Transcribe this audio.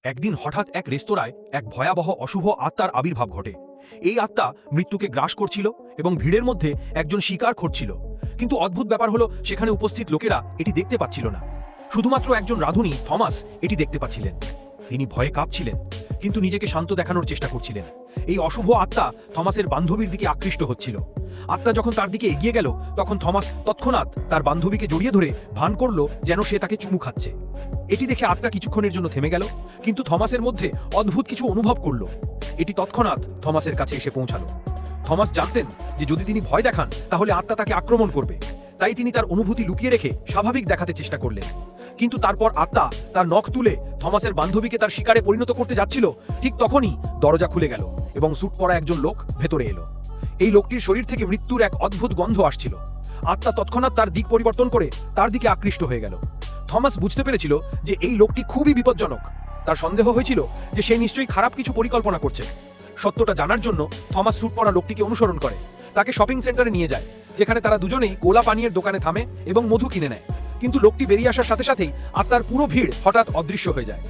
একদিন হঠাৎ এক রেস্তোরাঁয় এক ভয়াবহ অশুভ আত্মার আবির্ভাব ঘটে। এই আত্মা মৃত্যুকে গ্রাস করছিল এবং ভিড়ের মধ্যে একজন শিকার খুঁজছিল। কিন্তু অদ্ভুত ব্যাপার হলো, সেখানে উপস্থিত লোকেরা এটি দেখতে পাচ্ছিল না। শুধুমাত্র একজন রাঁধুনি থমাস এটি দেখতে পাচ্ছিলেন। তিনি ভয়ে কাঁপছিলেন, কিন্তু নিজেকে শান্ত দেখানোর চেষ্টা করছিলেন। এই অশুভ আত্মা থমাসের বান্ধবীর দিকে আকৃষ্ট হচ্ছিল। আত্মা যখন তার দিকে এগিয়ে গেল, তখন থমাস তৎক্ষণাৎ তার বান্ধবীকে জড়িয়ে ধরে ভান করল যেন সে তাকে চুমু খাচ্ছে। এটি দেখে আত্মা কিছুক্ষণের জন্য থেমে গেল, কিন্তু থমাসের মধ্যে অদ্ভুত কিছু অনুভব করল। এটি তৎক্ষণাৎ থমাসের কাছে এসে পৌঁছালো। থমাস জানতেন যে যদি তিনি ভয় দেখান তাহলে আত্মা তাকে আক্রমণ করবে। তাই তিনি তার অনুভূতি লুকিয়ে রেখে স্বাভাবিক দেখাতে চেষ্টা করলেন। কিন্তু তারপর আত্মা তার নখ তুলে থমাসের বান্ধবীকে তার শিকারে পরিণত করতে যাচ্ছিল। ঠিক তখনই দরজা খুলে গেল এবং স্যুট পরা একজন লোক ভেতরে এলো। এই লোকটির শরীর থেকে মৃত্যুর এক অদ্ভুত গন্ধ আসছিল। আত্মা তৎক্ষণাৎ তার দিক পরিবর্তন করে তার দিকে আকৃষ্ট হয়ে গেল। থমাস বুঝতে পেরেছিল যে এই লোকটি খুবই বিপজ্জনক। তার সন্দেহ হয়েছিল যে সে নিশ্চয়ই খারাপ কিছু পরিকল্পনা করছে। সত্যটা জানার জন্য থমাস স্যুট পরা লোকটিকে অনুসরণ করে, তাকে শপিং সেন্টারে নিয়ে যায়, যেখানে তারা দুজনেই কোলা পানীয়ের দোকানে থামে এবং মধু কিনে নেয়। কিন্তু লোকটি বেরিয়ে আসার সাথে সাথেই আত্মার পুরো ভিড় হঠাৎ অদৃশ্য হয়ে যায়।